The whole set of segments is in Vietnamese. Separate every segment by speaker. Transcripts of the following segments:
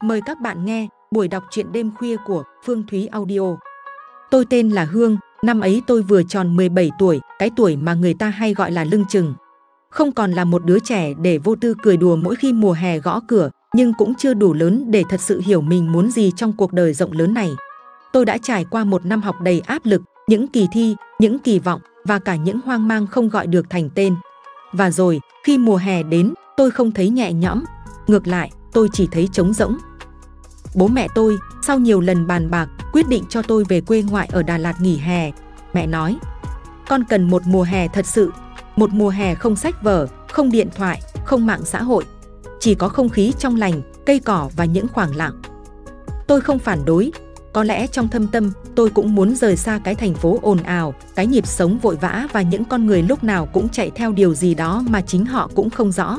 Speaker 1: Mời các bạn nghe buổi đọc truyện đêm khuya của Phương Thúy Audio. Tôi tên là Hương, năm ấy tôi vừa tròn 17 tuổi, cái tuổi mà người ta hay gọi là lưng chừng. Không còn là một đứa trẻ để vô tư cười đùa mỗi khi mùa hè gõ cửa, nhưng cũng chưa đủ lớn để thật sự hiểu mình muốn gì trong cuộc đời rộng lớn này. Tôi đã trải qua một năm học đầy áp lực, những kỳ thi, những kỳ vọng và cả những hoang mang không gọi được thành tên. Và rồi, khi mùa hè đến, tôi không thấy nhẹ nhõm, ngược lại, tôi chỉ thấy trống rỗng. Bố mẹ tôi, sau nhiều lần bàn bạc, quyết định cho tôi về quê ngoại ở Đà Lạt nghỉ hè. Mẹ nói, con cần một mùa hè thật sự, một mùa hè không sách vở, không điện thoại, không mạng xã hội. Chỉ có không khí trong lành, cây cỏ và những khoảng lặng. Tôi không phản đối, có lẽ trong thâm tâm tôi cũng muốn rời xa cái thành phố ồn ào, cái nhịp sống vội vã và những con người lúc nào cũng chạy theo điều gì đó mà chính họ cũng không rõ.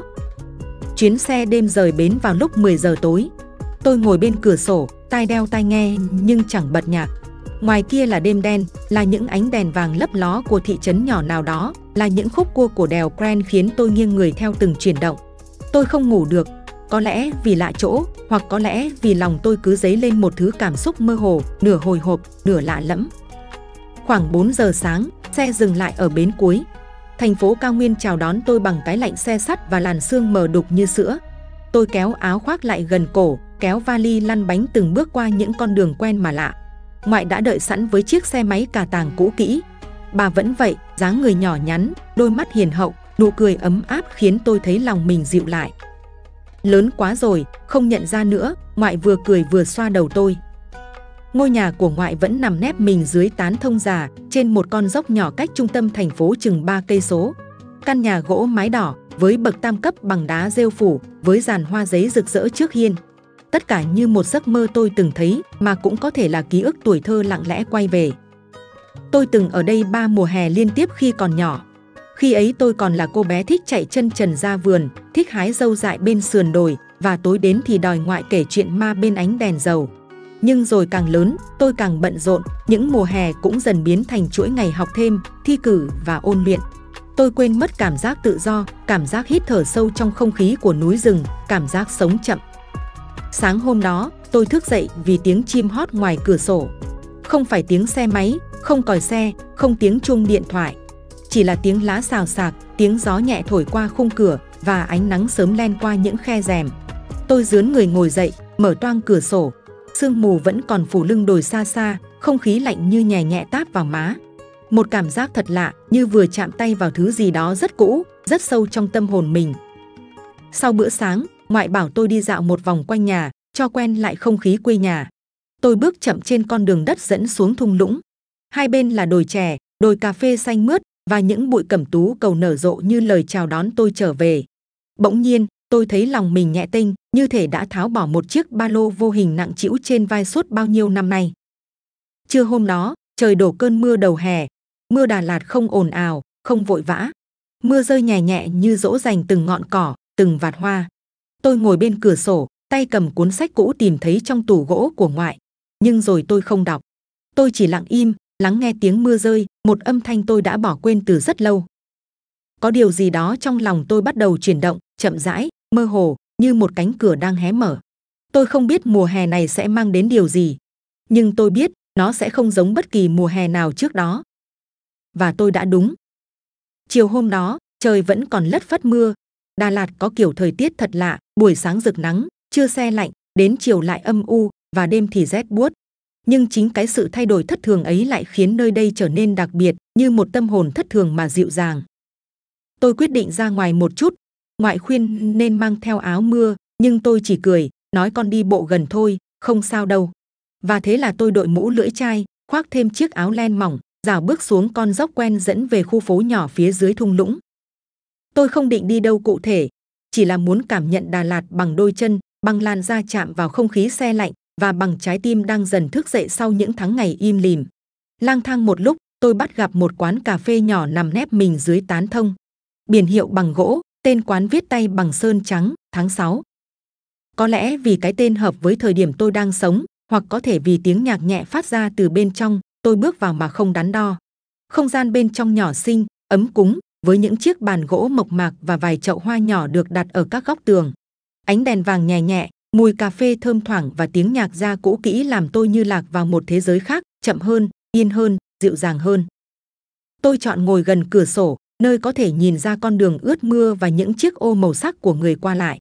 Speaker 1: Chuyến xe đêm rời bến vào lúc 10 giờ tối. Tôi ngồi bên cửa sổ, tai đeo tai nghe nhưng chẳng bật nhạc. Ngoài kia là đêm đen, là những ánh đèn vàng lấp ló của thị trấn nhỏ nào đó, là những khúc cua của đèo Grand khiến tôi nghiêng người theo từng chuyển động. Tôi không ngủ được, có lẽ vì lạ chỗ, hoặc có lẽ vì lòng tôi cứ dấy lên một thứ cảm xúc mơ hồ, nửa hồi hộp, nửa lạ lẫm. Khoảng 4 giờ sáng, xe dừng lại ở bến cuối. Thành phố cao nguyên chào đón tôi bằng cái lạnh xe sắt và làn sương mờ đục như sữa. Tôi kéo áo khoác lại gần cổ, kéo vali lăn bánh từng bước qua những con đường quen mà lạ. Ngoại đã đợi sẵn với chiếc xe máy cà tàng cũ kỹ. Bà vẫn vậy, dáng người nhỏ nhắn, đôi mắt hiền hậu, nụ cười ấm áp khiến tôi thấy lòng mình dịu lại. Lớn quá rồi, không nhận ra nữa, ngoại vừa cười vừa xoa đầu tôi. Ngôi nhà của ngoại vẫn nằm nép mình dưới tán thông già, trên một con dốc nhỏ cách trung tâm thành phố chừng 3 cây số. Căn nhà gỗ mái đỏ, với bậc tam cấp bằng đá rêu phủ, với giàn hoa giấy rực rỡ trước hiên. Tất cả như một giấc mơ tôi từng thấy, mà cũng có thể là ký ức tuổi thơ lặng lẽ quay về. Tôi từng ở đây 3 mùa hè liên tiếp khi còn nhỏ. Khi ấy tôi còn là cô bé thích chạy chân trần ra vườn, thích hái dâu dại bên sườn đồi, và tối đến thì đòi ngoại kể chuyện ma bên ánh đèn dầu. Nhưng rồi càng lớn, tôi càng bận rộn, những mùa hè cũng dần biến thành chuỗi ngày học thêm, thi cử và ôn luyện. Tôi quên mất cảm giác tự do, cảm giác hít thở sâu trong không khí của núi rừng, cảm giác sống chậm. Sáng hôm đó, tôi thức dậy vì tiếng chim hót ngoài cửa sổ. Không phải tiếng xe máy, không còi xe, không tiếng chuông điện thoại. Chỉ là tiếng lá xào xạc, tiếng gió nhẹ thổi qua khung cửa và ánh nắng sớm len qua những khe rèm. Tôi rướn người ngồi dậy, mở toang cửa sổ. Sương mù vẫn còn phủ lưng đồi xa xa, không khí lạnh như nhẹ nhẹ táp vào má. Một cảm giác thật lạ, như vừa chạm tay vào thứ gì đó rất cũ, rất sâu trong tâm hồn mình. Sau bữa sáng, ngoại bảo tôi đi dạo một vòng quanh nhà, cho quen lại không khí quê nhà. Tôi bước chậm trên con đường đất dẫn xuống thung lũng. Hai bên là đồi chè, đồi cà phê xanh mướt và những bụi cẩm tú cầu nở rộ như lời chào đón tôi trở về. Bỗng nhiên, tôi thấy lòng mình nhẹ tênh, như thể đã tháo bỏ một chiếc ba lô vô hình nặng trĩu trên vai suốt bao nhiêu năm nay. Trưa hôm đó, trời đổ cơn mưa đầu hè. Mưa Đà Lạt không ồn ào, không vội vã. Mưa rơi nhẹ nhẹ như dỗ dành từng ngọn cỏ, từng vạt hoa. Tôi ngồi bên cửa sổ, tay cầm cuốn sách cũ tìm thấy trong tủ gỗ của ngoại. Nhưng rồi tôi không đọc. Tôi chỉ lặng im, lắng nghe tiếng mưa rơi, một âm thanh tôi đã bỏ quên từ rất lâu. Có điều gì đó trong lòng tôi bắt đầu chuyển động, chậm rãi, mơ hồ, như một cánh cửa đang hé mở. Tôi không biết mùa hè này sẽ mang đến điều gì. Nhưng tôi biết, nó sẽ không giống bất kỳ mùa hè nào trước đó. Và tôi đã đúng. Chiều hôm đó, trời vẫn còn lất phất mưa. Đà Lạt có kiểu thời tiết thật lạ, buổi sáng rực nắng, trưa se lạnh, đến chiều lại âm u, và đêm thì rét buốt. Nhưng chính cái sự thay đổi thất thường ấy lại khiến nơi đây trở nên đặc biệt, như một tâm hồn thất thường mà dịu dàng. Tôi quyết định ra ngoài một chút. Ngoại khuyên nên mang theo áo mưa, nhưng tôi chỉ cười, nói con đi bộ gần thôi, không sao đâu. Và thế là tôi đội mũ lưỡi chai, khoác thêm chiếc áo len mỏng, rảo bước xuống con dốc quen dẫn về khu phố nhỏ phía dưới thung lũng. Tôi không định đi đâu cụ thể, chỉ là muốn cảm nhận Đà Lạt bằng đôi chân, bằng làn da chạm vào không khí se lạnh và bằng trái tim đang dần thức dậy sau những tháng ngày im lìm. Lang thang một lúc, tôi bắt gặp một quán cà phê nhỏ nằm nép mình dưới tán thông. Biển hiệu bằng gỗ, tên quán viết tay bằng sơn trắng, tháng 6. Có lẽ vì cái tên hợp với thời điểm tôi đang sống, hoặc có thể vì tiếng nhạc nhẹ phát ra từ bên trong, tôi bước vào mà không đắn đo. Không gian bên trong nhỏ xinh, ấm cúng, với những chiếc bàn gỗ mộc mạc và vài chậu hoa nhỏ được đặt ở các góc tường. Ánh đèn vàng nhẹ nhẹ, Mùi cà phê thơm thoảng và tiếng nhạc gia cũ kỹ làm tôi như lạc vào một thế giới khác, chậm hơn, yên hơn, dịu dàng hơn. Tôi chọn ngồi gần cửa sổ, nơi có thể nhìn ra con đường ướt mưa và những chiếc ô màu sắc của người qua lại.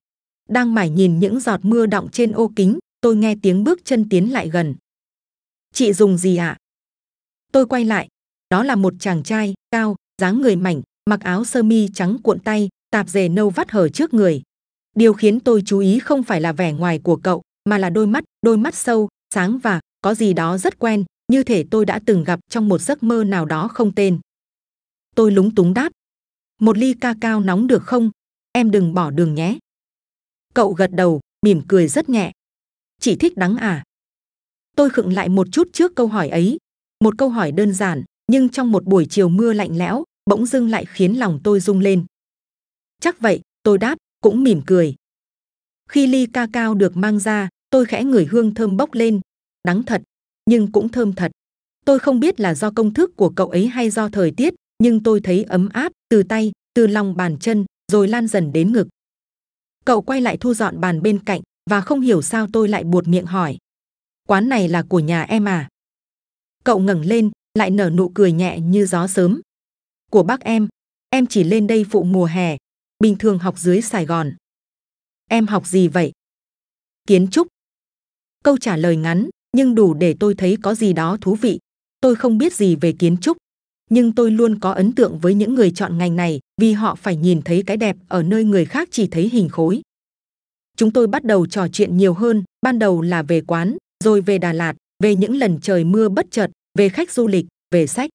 Speaker 1: Đang mải nhìn những giọt mưa đọng trên ô kính, tôi nghe tiếng bước chân tiến lại gần. Chị dùng gì ạ? Tôi quay lại. Đó là một chàng trai, cao, dáng người mảnh, mặc áo sơ mi trắng cuộn tay, tạp dề nâu vắt hở trước người. Điều khiến tôi chú ý không phải là vẻ ngoài của cậu, mà là đôi mắt sâu, sáng và có gì đó rất quen, như thể tôi đã từng gặp trong một giấc mơ nào đó không tên. Tôi lúng túng đáp. Một ly ca cao nóng được không? Em đừng bỏ đường nhé. Cậu gật đầu, mỉm cười rất nhẹ. Chị thích đắng à? Tôi khựng lại một chút trước câu hỏi ấy. Một câu hỏi đơn giản, nhưng trong một buổi chiều mưa lạnh lẽo, bỗng dưng lại khiến lòng tôi rung lên. Chắc vậy, tôi đáp, cũng mỉm cười. Khi ly ca cao được mang ra, tôi khẽ ngửi hương thơm bốc lên. Đắng thật, nhưng cũng thơm thật. Tôi không biết là do công thức của cậu ấy hay do thời tiết, nhưng tôi thấy ấm áp từ tay, từ lòng bàn chân, rồi lan dần đến ngực. Cậu quay lại thu dọn bàn bên cạnh, và không hiểu sao tôi lại buột miệng hỏi. Quán này là của nhà em à? Cậu ngẩng lên, lại nở nụ cười nhẹ như gió sớm. Của bác em chỉ lên đây phụ mùa hè, bình thường học dưới Sài Gòn. Em học gì vậy? Kiến trúc. Câu trả lời ngắn, nhưng đủ để tôi thấy có gì đó thú vị. Tôi không biết gì về kiến trúc, nhưng tôi luôn có ấn tượng với những người chọn ngành này vì họ phải nhìn thấy cái đẹp ở nơi người khác chỉ thấy hình khối. Chúng tôi bắt đầu trò chuyện nhiều hơn, ban đầu là về quán, rồi về Đà Lạt, về những lần trời mưa bất chợt, về khách du lịch, về sách.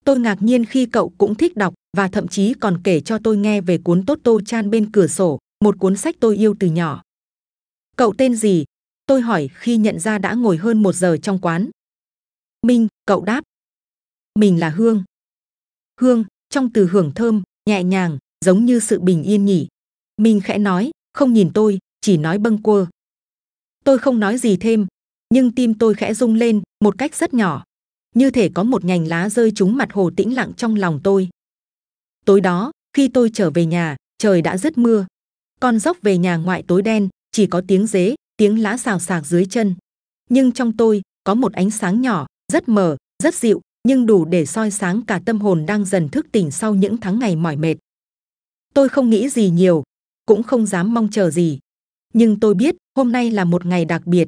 Speaker 1: Tôi ngạc nhiên khi cậu cũng thích đọc và thậm chí còn kể cho tôi nghe về cuốn Toto Chan bên cửa sổ, một cuốn sách tôi yêu từ nhỏ. Cậu tên gì? Tôi hỏi khi nhận ra đã ngồi hơn 1 giờ trong quán. Minh, cậu đáp. Mình là Hương. Hương, trong từ hưởng thơm, nhẹ nhàng, giống như sự bình yên nhỉ. Minh khẽ nói, không nhìn tôi, chỉ nói bâng quơ. Tôi không nói gì thêm, nhưng tim tôi khẽ rung lên một cách rất nhỏ. Như thể có một nhành lá rơi trúng mặt hồ tĩnh lặng trong lòng tôi. Tối đó, khi tôi trở về nhà, trời đã dứt mưa. Con dốc về nhà ngoại tối đen, chỉ có tiếng dế, tiếng lá xào xạc dưới chân. Nhưng trong tôi, có một ánh sáng nhỏ, rất mờ, rất dịu, nhưng đủ để soi sáng cả tâm hồn đang dần thức tỉnh sau những tháng ngày mỏi mệt. Tôi không nghĩ gì nhiều, cũng không dám mong chờ gì. Nhưng tôi biết hôm nay là một ngày đặc biệt.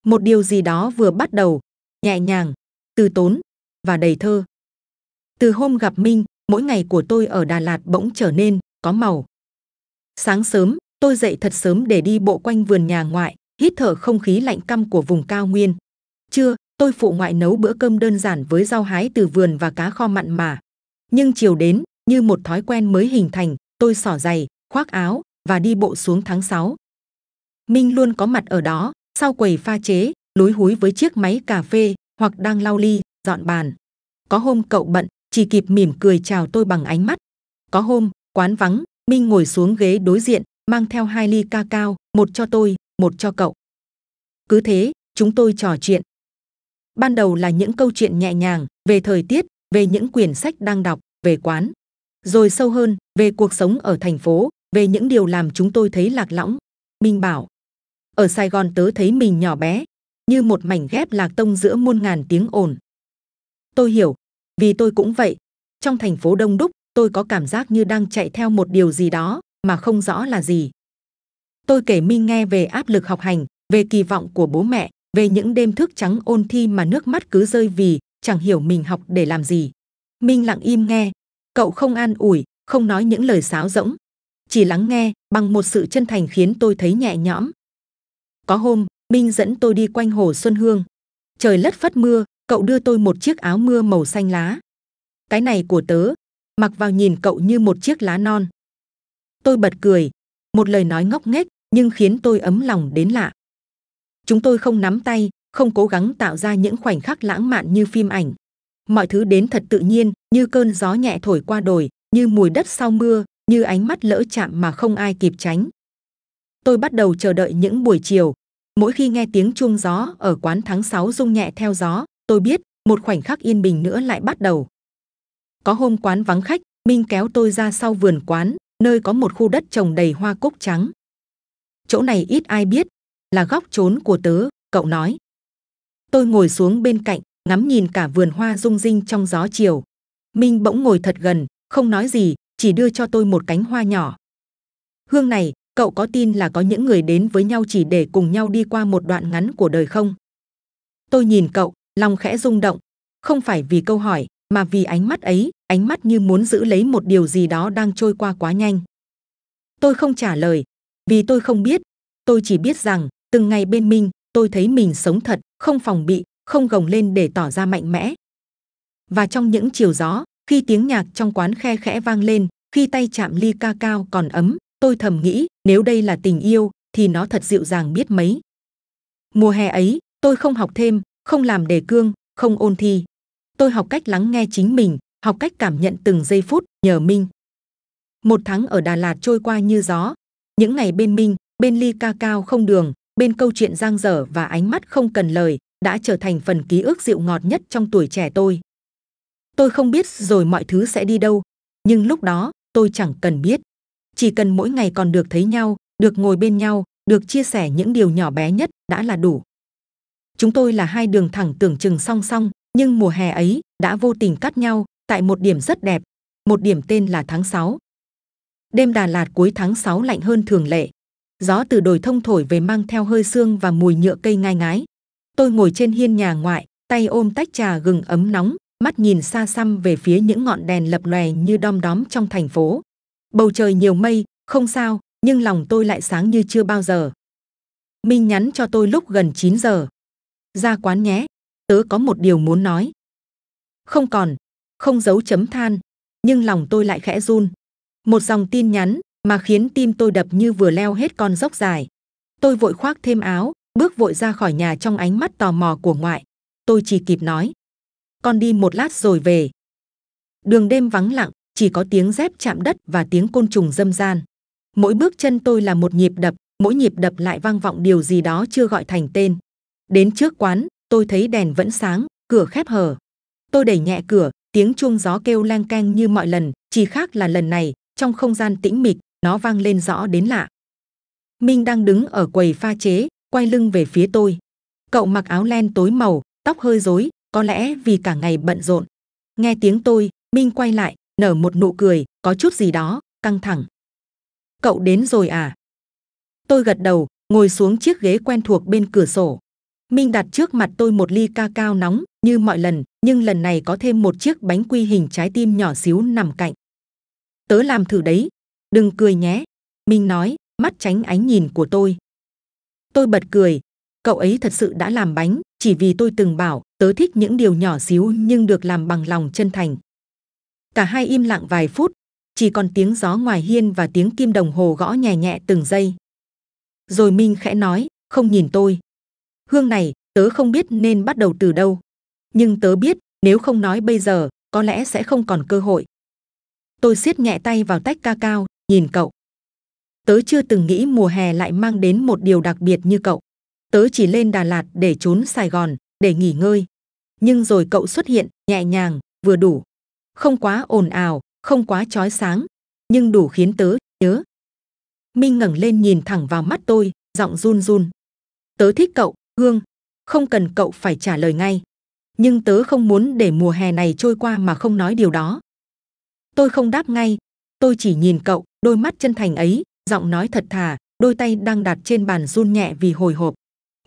Speaker 1: Một điều gì đó vừa bắt đầu, nhẹ nhàng, từ tốn và đầy thơ. Từ hôm gặp Minh, mỗi ngày của tôi ở Đà Lạt bỗng trở nên có màu. Sáng sớm, tôi dậy thật sớm để đi bộ quanh vườn nhà ngoại, hít thở không khí lạnh căm của vùng cao nguyên. Trưa, tôi phụ ngoại nấu bữa cơm đơn giản với rau hái từ vườn và cá kho mặn mà. Nhưng chiều đến, như một thói quen mới hình thành, tôi xỏ giày, khoác áo và đi bộ xuống tháng 6. Minh luôn có mặt ở đó, sau quầy pha chế, lúi húi với chiếc máy cà phê hoặc đang lau ly, dọn bàn. Có hôm cậu bận, chỉ kịp mỉm cười chào tôi bằng ánh mắt. Có hôm, quán vắng, Minh ngồi xuống ghế đối diện, mang theo 2 ly ca cao, một cho tôi, một cho cậu. Cứ thế, chúng tôi trò chuyện. Ban đầu là những câu chuyện nhẹ nhàng, về thời tiết, về những quyển sách đang đọc, về quán. Rồi sâu hơn, về cuộc sống ở thành phố, về những điều làm chúng tôi thấy lạc lõng. Minh bảo, ở Sài Gòn tớ thấy mình nhỏ bé, như một mảnh ghép lạc tông giữa muôn ngàn tiếng ồn. Tôi hiểu, vì tôi cũng vậy. Trong thành phố đông đúc, tôi có cảm giác như đang chạy theo một điều gì đó, mà không rõ là gì. Tôi kể Minh nghe về áp lực học hành, về kỳ vọng của bố mẹ, về những đêm thức trắng ôn thi mà nước mắt cứ rơi vì chẳng hiểu mình học để làm gì. Minh lặng im nghe, cậu không an ủi, không nói những lời sáo rỗng, chỉ lắng nghe bằng một sự chân thành khiến tôi thấy nhẹ nhõm. Có hôm, Minh dẫn tôi đi quanh hồ Xuân Hương. Trời lất phất mưa, cậu đưa tôi một chiếc áo mưa màu xanh lá. Cái này của tớ, mặc vào nhìn cậu như một chiếc lá non. Tôi bật cười, một lời nói ngốc nghếch nhưng khiến tôi ấm lòng đến lạ. Chúng tôi không nắm tay, không cố gắng tạo ra những khoảnh khắc lãng mạn như phim ảnh. Mọi thứ đến thật tự nhiên, như cơn gió nhẹ thổi qua đồi, như mùi đất sau mưa, như ánh mắt lỡ chạm mà không ai kịp tránh. Tôi bắt đầu chờ đợi những buổi chiều. Mỗi khi nghe tiếng chuông gió ở quán tháng 6 rung nhẹ theo gió, tôi biết một khoảnh khắc yên bình nữa lại bắt đầu. Có hôm quán vắng khách, Minh kéo tôi ra sau vườn quán, nơi có một khu đất trồng đầy hoa cúc trắng. Chỗ này ít ai biết, là góc trốn của tớ, cậu nói. Tôi ngồi xuống bên cạnh, ngắm nhìn cả vườn hoa rung rinh trong gió chiều. Minh bỗng ngồi thật gần, không nói gì, chỉ đưa cho tôi một cánh hoa nhỏ. Hương này, cậu có tin là có những người đến với nhau chỉ để cùng nhau đi qua một đoạn ngắn của đời không? Tôi nhìn cậu, lòng khẽ rung động, không phải vì câu hỏi, mà vì ánh mắt ấy, ánh mắt như muốn giữ lấy một điều gì đó đang trôi qua quá nhanh. Tôi không trả lời, vì tôi không biết. Tôi chỉ biết rằng, từng ngày bên Minh, tôi thấy mình sống thật, không phòng bị, không gồng lên để tỏ ra mạnh mẽ. Và trong những chiều gió, khi tiếng nhạc trong quán khe khẽ vang lên, khi tay chạm ly ca cao còn ấm, tôi thầm nghĩ, nếu đây là tình yêu, thì nó thật dịu dàng biết mấy. Mùa hè ấy, tôi không học thêm, không làm đề cương, không ôn thi. Tôi học cách lắng nghe chính mình, học cách cảm nhận từng giây phút nhờ Minh. Một tháng ở Đà Lạt trôi qua như gió. Những ngày bên Minh, bên ly ca cao không đường, bên câu chuyện dang dở và ánh mắt không cần lời, đã trở thành phần ký ức dịu ngọt nhất trong tuổi trẻ tôi. Tôi không biết rồi mọi thứ sẽ đi đâu, nhưng lúc đó, tôi chẳng cần biết. Chỉ cần mỗi ngày còn được thấy nhau, được ngồi bên nhau, được chia sẻ những điều nhỏ bé nhất đã là đủ. Chúng tôi là hai đường thẳng tưởng chừng song song, nhưng mùa hè ấy đã vô tình cắt nhau tại một điểm rất đẹp, một điểm tên là tháng 6. Đêm Đà Lạt cuối tháng 6 lạnh hơn thường lệ. Gió từ đồi thông thổi về mang theo hơi sương và mùi nhựa cây ngai ngái. Tôi ngồi trên hiên nhà ngoại, tay ôm tách trà gừng ấm nóng, mắt nhìn xa xăm về phía những ngọn đèn lập lòe như đom đóm trong thành phố. Bầu trời nhiều mây, không sao, nhưng lòng tôi lại sáng như chưa bao giờ. Minh nhắn cho tôi lúc gần 9 giờ. Ra quán nhé, tớ có một điều muốn nói. Không còn, không dấu chấm than, nhưng lòng tôi lại khẽ run. Một dòng tin nhắn mà khiến tim tôi đập như vừa leo hết con dốc dài. Tôi vội khoác thêm áo, bước vội ra khỏi nhà trong ánh mắt tò mò của ngoại. Tôi chỉ kịp nói, con đi một lát rồi về. Đường đêm vắng lặng, chỉ có tiếng dép chạm đất và tiếng côn trùng râm ran. Mỗi bước chân tôi là một nhịp đập, mỗi nhịp đập lại vang vọng điều gì đó chưa gọi thành tên. Đến trước quán, tôi thấy đèn vẫn sáng, cửa khép hờ. Tôi đẩy nhẹ cửa, tiếng chuông gió kêu leng keng như mọi lần, chỉ khác là lần này, trong không gian tĩnh mịch, nó vang lên rõ đến lạ. Minh đang đứng ở quầy pha chế, quay lưng về phía tôi. Cậu mặc áo len tối màu, tóc hơi rối, có lẽ vì cả ngày bận rộn. Nghe tiếng tôi, Minh quay lại, nở một nụ cười, có chút gì đó, căng thẳng. Cậu đến rồi à? Tôi gật đầu, ngồi xuống chiếc ghế quen thuộc bên cửa sổ. Minh đặt trước mặt tôi một ly ca cao nóng, như mọi lần, nhưng lần này có thêm một chiếc bánh quy hình trái tim nhỏ xíu nằm cạnh. Tớ làm thử đấy, đừng cười nhé, Minh nói, mắt tránh ánh nhìn của tôi. Tôi bật cười, cậu ấy thật sự đã làm bánh, chỉ vì tôi từng bảo, tớ thích những điều nhỏ xíu nhưng được làm bằng lòng chân thành. Cả hai im lặng vài phút, chỉ còn tiếng gió ngoài hiên và tiếng kim đồng hồ gõ nhẹ nhẹ từng giây. Rồi Minh khẽ nói, không nhìn tôi. Hương này, tớ không biết nên bắt đầu từ đâu. Nhưng tớ biết, nếu không nói bây giờ, có lẽ sẽ không còn cơ hội. Tôi siết nhẹ tay vào tách ca cao, nhìn cậu. Tớ chưa từng nghĩ mùa hè lại mang đến một điều đặc biệt như cậu. Tớ chỉ lên Đà Lạt để trốn Sài Gòn, để nghỉ ngơi. Nhưng rồi cậu xuất hiện, nhẹ nhàng, vừa đủ. Không quá ồn ào, không quá chói sáng, nhưng đủ khiến tớ nhớ. Minh ngẩng lên nhìn thẳng vào mắt tôi, giọng run run. Tớ thích cậu, Hương. Không cần cậu phải trả lời ngay. Nhưng tớ không muốn để mùa hè này trôi qua mà không nói điều đó. Tôi không đáp ngay. Tôi chỉ nhìn cậu, đôi mắt chân thành ấy, giọng nói thật thà, đôi tay đang đặt trên bàn run nhẹ vì hồi hộp.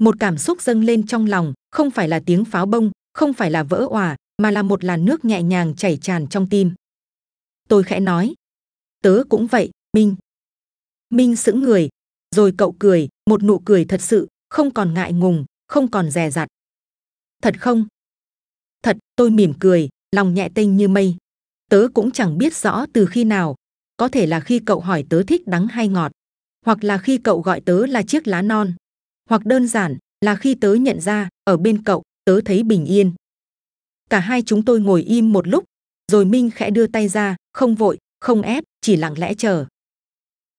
Speaker 1: Một cảm xúc dâng lên trong lòng, không phải là tiếng pháo bông, không phải là vỡ òa, mà là một làn nước nhẹ nhàng chảy tràn trong tim. Tôi khẽ nói, tớ cũng vậy, Minh. Minh sững người, rồi cậu cười, một nụ cười thật sự, không còn ngại ngùng, không còn dè dặt. Thật không? Thật, tôi mỉm cười, lòng nhẹ tênh như mây. Tớ cũng chẳng biết rõ từ khi nào, có thể là khi cậu hỏi tớ thích đắng hay ngọt, hoặc là khi cậu gọi tớ là chiếc lá non, hoặc đơn giản là khi tớ nhận ra, ở bên cậu, tớ thấy bình yên. Cả hai chúng tôi ngồi im một lúc, rồi Minh khẽ đưa tay ra, không vội, không ép, chỉ lặng lẽ chờ.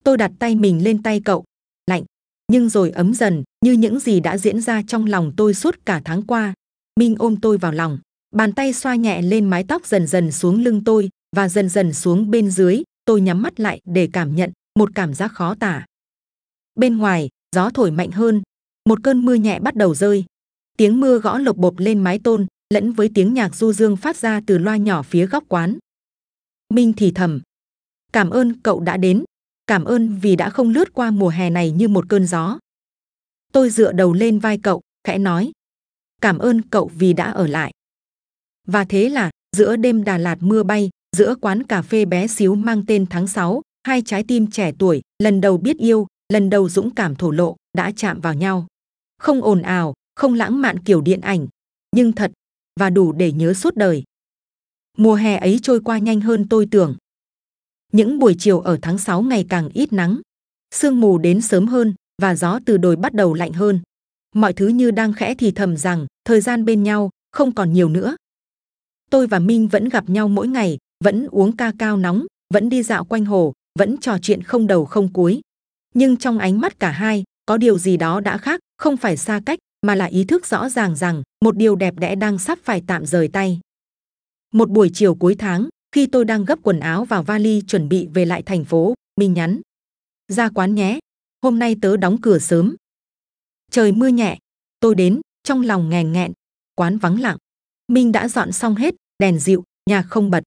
Speaker 1: Tôi đặt tay mình lên tay cậu, lạnh, nhưng rồi ấm dần, như những gì đã diễn ra trong lòng tôi suốt cả tháng qua. Minh ôm tôi vào lòng, bàn tay xoa nhẹ lên mái tóc dần dần xuống lưng tôi, và dần dần xuống bên dưới. Tôi nhắm mắt lại để cảm nhận một cảm giác khó tả. Bên ngoài, gió thổi mạnh hơn, Một cơn mưa nhẹ bắt đầu rơi. Tiếng mưa gõ lộc bộp lên mái tôn, lẫn với tiếng nhạc du dương phát ra từ loa nhỏ phía góc quán. Minh thì thầm: cảm ơn cậu đã đến, cảm ơn vì đã không lướt qua mùa hè này như một cơn gió. Tôi dựa đầu lên vai cậu, khẽ nói: cảm ơn cậu vì đã ở lại. Và thế là, giữa đêm Đà Lạt mưa bay, giữa quán cà phê bé xíu mang tên Tháng 6, hai trái tim trẻ tuổi, lần đầu biết yêu, lần đầu dũng cảm thổ lộ, đã chạm vào nhau. Không ồn ào, không lãng mạn kiểu điện ảnh, nhưng thật, và đủ để nhớ suốt đời. Mùa hè ấy trôi qua nhanh hơn tôi tưởng. Những buổi chiều ở tháng 6 ngày càng ít nắng, sương mù đến sớm hơn, và gió từ đồi bắt đầu lạnh hơn. Mọi thứ như đang khẽ thì thầm rằng thời gian bên nhau không còn nhiều nữa. Tôi và Minh vẫn gặp nhau mỗi ngày, vẫn uống ca cao nóng, vẫn đi dạo quanh hồ, vẫn trò chuyện không đầu không cuối. Nhưng trong ánh mắt cả hai, có điều gì đó đã khác, không phải xa cách, mà là ý thức rõ ràng rằng một điều đẹp đẽ đang sắp phải tạm rời tay. Một buổi chiều cuối tháng, khi tôi đang gấp quần áo vào vali chuẩn bị về lại thành phố, Minh nhắn: ra quán nhé, hôm nay tớ đóng cửa sớm. Trời mưa nhẹ, tôi đến, trong lòng nghèn nghẹn, quán vắng lặng. Minh đã dọn xong hết, đèn dịu, nhạc không bật.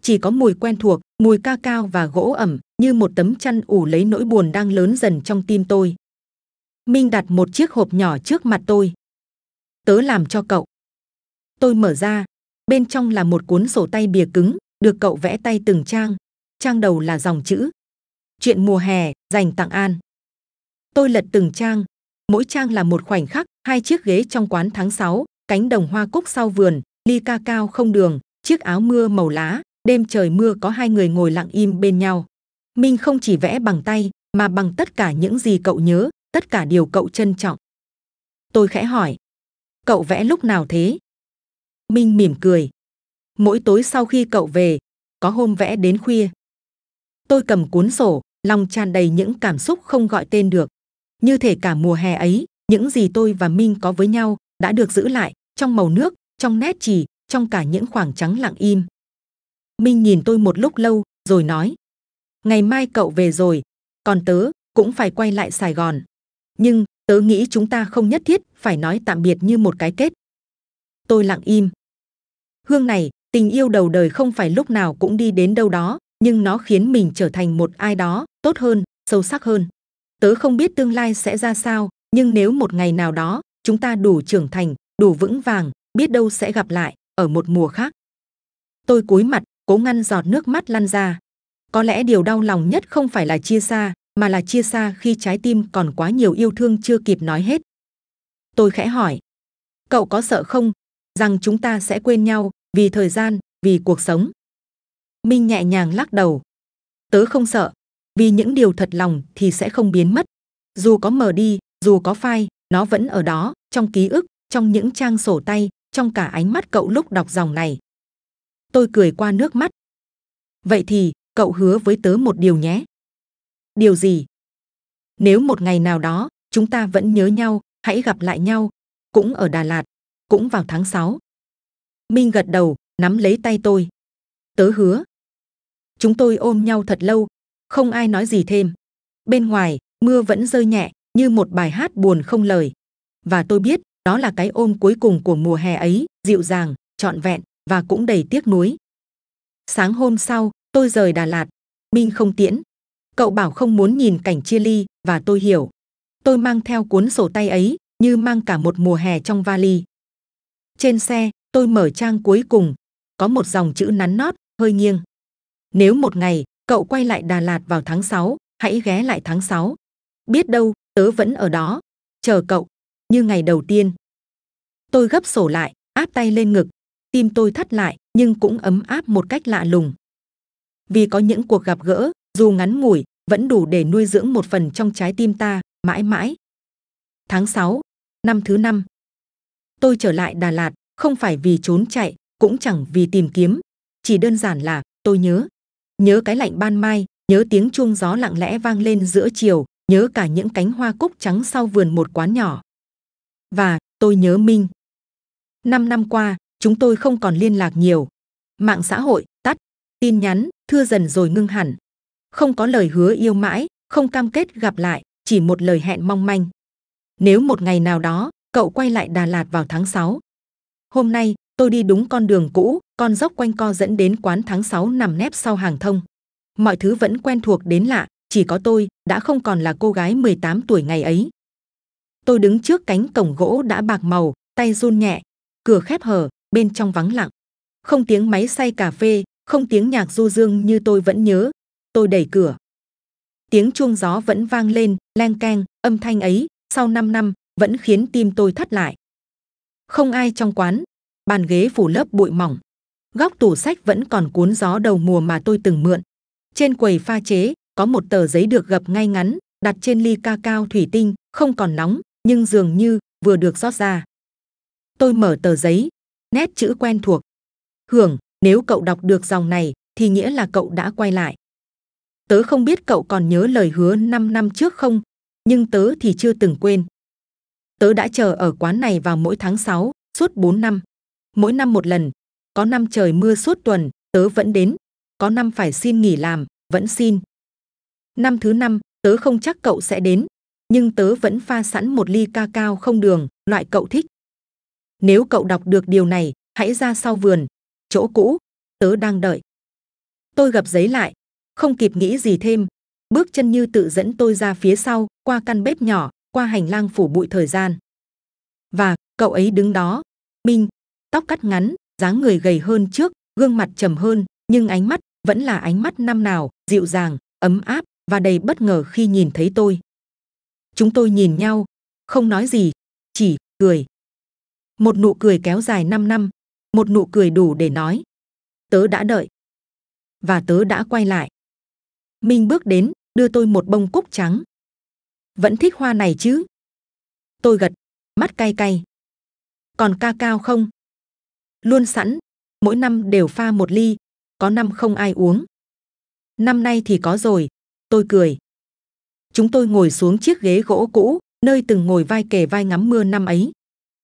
Speaker 1: Chỉ có mùi quen thuộc, mùi ca cao và gỗ ẩm, như một tấm chăn ủ lấy nỗi buồn đang lớn dần trong tim tôi. Minh đặt một chiếc hộp nhỏ trước mặt tôi. Tớ làm cho cậu. Tôi mở ra, bên trong là một cuốn sổ tay bìa cứng, được cậu vẽ tay từng trang. Trang đầu là dòng chữ: chuyện mùa hè, dành tặng An. Tôi lật từng trang, mỗi trang là một khoảnh khắc, hai chiếc ghế trong quán Tháng 6, cánh đồng hoa cúc sau vườn, ly ca cao không đường, chiếc áo mưa màu lá, đêm trời mưa có hai người ngồi lặng im bên nhau. Minh không chỉ vẽ bằng tay, mà bằng tất cả những gì cậu nhớ, tất cả điều cậu trân trọng. Tôi khẽ hỏi: cậu vẽ lúc nào thế? Minh mỉm cười: mỗi tối sau khi cậu về, có hôm vẽ đến khuya. Tôi cầm cuốn sổ, lòng tràn đầy những cảm xúc không gọi tên được. Như thể cả mùa hè ấy, những gì tôi và Minh có với nhau đã được giữ lại, trong màu nước, trong nét chì, trong cả những khoảng trắng lặng im. Minh nhìn tôi một lúc lâu, rồi nói: ngày mai cậu về rồi, còn tớ cũng phải quay lại Sài Gòn. Nhưng tớ nghĩ chúng ta không nhất thiết phải nói tạm biệt như một cái kết. Tôi lặng im. Hương này, tình yêu đầu đời không phải lúc nào cũng đi đến đâu đó, nhưng nó khiến mình trở thành một ai đó tốt hơn, sâu sắc hơn. Tớ không biết tương lai sẽ ra sao, nhưng nếu một ngày nào đó chúng ta đủ trưởng thành, đủ vững vàng, biết đâu sẽ gặp lại ở một mùa khác. Tôi cúi mặt, cố ngăn giọt nước mắt lăn ra. Có lẽ điều đau lòng nhất không phải là chia xa, mà là chia xa khi trái tim còn quá nhiều yêu thương chưa kịp nói hết. Tôi khẽ hỏi: cậu có sợ không, rằng chúng ta sẽ quên nhau vì thời gian, vì cuộc sống? Minh nhẹ nhàng lắc đầu: tớ không sợ, vì những điều thật lòng thì sẽ không biến mất. Dù có mờ đi, dù có phai, nó vẫn ở đó, trong ký ức, trong những trang sổ tay, trong cả ánh mắt cậu lúc đọc dòng này. Tôi cười qua nước mắt. Vậy thì, cậu hứa với tớ một điều nhé. Điều gì? Nếu một ngày nào đó, chúng ta vẫn nhớ nhau, hãy gặp lại nhau, cũng ở Đà Lạt, cũng vào tháng 6. Minh gật đầu, nắm lấy tay tôi. Tớ hứa. Chúng tôi ôm nhau thật lâu, không ai nói gì thêm. Bên ngoài, mưa vẫn rơi nhẹ, như một bài hát buồn không lời. Và tôi biết, đó là cái ôm cuối cùng của mùa hè ấy, dịu dàng, trọn vẹn, và cũng đầy tiếc nuối. Sáng hôm sau, tôi rời Đà Lạt. Minh không tiễn. Cậu bảo không muốn nhìn cảnh chia ly, và tôi hiểu. Tôi mang theo cuốn sổ tay ấy, như mang cả một mùa hè trong vali. Trên xe, tôi mở trang cuối cùng, có một dòng chữ nắn nót, hơi nghiêng. Nếu một ngày, cậu quay lại Đà Lạt vào tháng 6, hãy ghé lại tháng 6. Biết đâu, tớ vẫn ở đó, chờ cậu, như ngày đầu tiên. Tôi gấp sổ lại, áp tay lên ngực. Tim tôi thắt lại, nhưng cũng ấm áp một cách lạ lùng. Vì có những cuộc gặp gỡ, dù ngắn ngủi, vẫn đủ để nuôi dưỡng một phần trong trái tim ta, mãi mãi. Tháng 6, năm thứ 5. Tôi trở lại Đà Lạt, không phải vì trốn chạy, cũng chẳng vì tìm kiếm. Chỉ đơn giản là, tôi nhớ. Nhớ cái lạnh ban mai, nhớ tiếng chuông gió lặng lẽ vang lên giữa chiều, nhớ cả những cánh hoa cúc trắng sau vườn một quán nhỏ. Và tôi nhớ Minh. 5 năm qua, chúng tôi không còn liên lạc nhiều. Mạng xã hội tắt, tin nhắn thưa dần rồi ngưng hẳn. Không có lời hứa yêu mãi, không cam kết gặp lại, chỉ một lời hẹn mong manh. Nếu một ngày nào đó, cậu quay lại Đà Lạt vào tháng 6. Hôm nay, tôi đi đúng con đường cũ, con dốc quanh co dẫn đến quán tháng 6 nằm nép sau hàng thông. Mọi thứ vẫn quen thuộc đến lạ, chỉ có tôi đã không còn là cô gái 18 tuổi ngày ấy. Tôi đứng trước cánh cổng gỗ đã bạc màu, tay run nhẹ, cửa khép hờ, bên trong vắng lặng. Không tiếng máy xay cà phê, không tiếng nhạc du dương như tôi vẫn nhớ. Tôi đẩy cửa. Tiếng chuông gió vẫn vang lên, leng keng, âm thanh ấy, sau 5 năm, vẫn khiến tim tôi thắt lại. Không ai trong quán, bàn ghế phủ lớp bụi mỏng. Góc tủ sách vẫn còn cuốn gió đầu mùa mà tôi từng mượn. Trên quầy pha chế, có một tờ giấy được gập ngay ngắn, đặt trên ly ca cao thủy tinh, không còn nóng, nhưng dường như vừa được rót ra. Tôi mở tờ giấy, nét chữ quen thuộc. Hưởng, nếu cậu đọc được dòng này, thì nghĩa là cậu đã quay lại. Tớ không biết cậu còn nhớ lời hứa 5 năm trước không, nhưng tớ thì chưa từng quên. Tớ đã chờ ở quán này vào mỗi tháng 6, suốt 4 năm. Mỗi năm một lần, có năm trời mưa suốt tuần, tớ vẫn đến. Có năm phải xin nghỉ làm, vẫn xin. Năm thứ 5, tớ không chắc cậu sẽ đến, nhưng tớ vẫn pha sẵn một ly ca cao không đường, loại cậu thích. Nếu cậu đọc được điều này, hãy ra sau vườn, chỗ cũ, tớ đang đợi. Tôi gập giấy lại, không kịp nghĩ gì thêm, bước chân như tự dẫn tôi ra phía sau, qua căn bếp nhỏ, qua hành lang phủ bụi thời gian. Và cậu ấy đứng đó, Minh, tóc cắt ngắn, dáng người gầy hơn trước, gương mặt trầm hơn, nhưng ánh mắt vẫn là ánh mắt năm nào, dịu dàng, ấm áp và đầy bất ngờ khi nhìn thấy tôi. Chúng tôi nhìn nhau, không nói gì, chỉ cười. Một nụ cười kéo dài 5 năm, một nụ cười đủ để nói. Tớ đã đợi. Và tớ đã quay lại. Minh bước đến, đưa tôi một bông cúc trắng. Vẫn thích hoa này chứ? Tôi gật, mắt cay cay. Còn ca cao không? Luôn sẵn, mỗi năm đều pha một ly, có năm không ai uống. Năm nay thì có rồi, tôi cười. Chúng tôi ngồi xuống chiếc ghế gỗ cũ, nơi từng ngồi vai kề vai ngắm mưa năm ấy.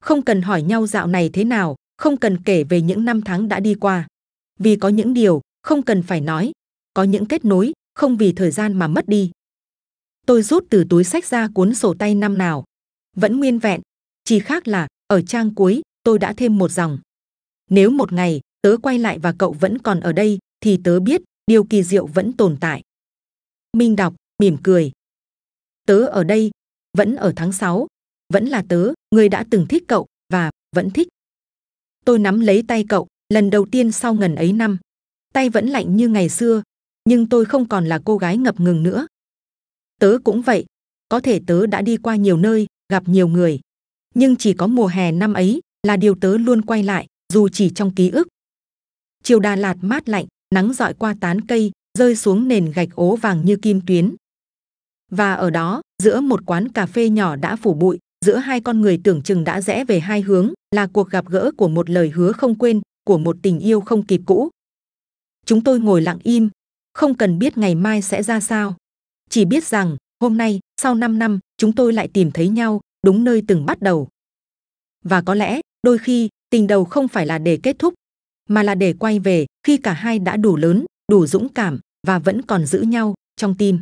Speaker 1: Không cần hỏi nhau dạo này thế nào, không cần kể về những năm tháng đã đi qua. Vì có những điều không cần phải nói, có những kết nối không vì thời gian mà mất đi. Tôi rút từ túi xách ra cuốn sổ tay năm nào. Vẫn nguyên vẹn, chỉ khác là ở trang cuối tôi đã thêm một dòng. Nếu một ngày tớ quay lại và cậu vẫn còn ở đây, thì tớ biết điều kỳ diệu vẫn tồn tại. Minh đọc, mỉm cười. Tớ ở đây, vẫn ở tháng 6, vẫn là tớ, người đã từng thích cậu, và vẫn thích. Tôi nắm lấy tay cậu, lần đầu tiên sau ngần ấy năm. Tay vẫn lạnh như ngày xưa, nhưng tôi không còn là cô gái ngập ngừng nữa. Tớ cũng vậy, có thể tớ đã đi qua nhiều nơi, gặp nhiều người. Nhưng chỉ có mùa hè năm ấy là điều tớ luôn quay lại, dù chỉ trong ký ức. Chiều Đà Lạt mát lạnh, nắng rọi qua tán cây, rơi xuống nền gạch ố vàng như kim tuyến. Và ở đó, giữa một quán cà phê nhỏ đã phủ bụi, giữa hai con người tưởng chừng đã rẽ về hai hướng, là cuộc gặp gỡ của một lời hứa không quên, của một tình yêu không kịp cũ. Chúng tôi ngồi lặng im, không cần biết ngày mai sẽ ra sao. Chỉ biết rằng, hôm nay, sau 5 năm, chúng tôi lại tìm thấy nhau, đúng nơi từng bắt đầu. Và có lẽ, đôi khi, tình đầu không phải là để kết thúc, mà là để quay về khi cả hai đã đủ lớn, đủ dũng cảm và vẫn còn giữ nhau trong tim.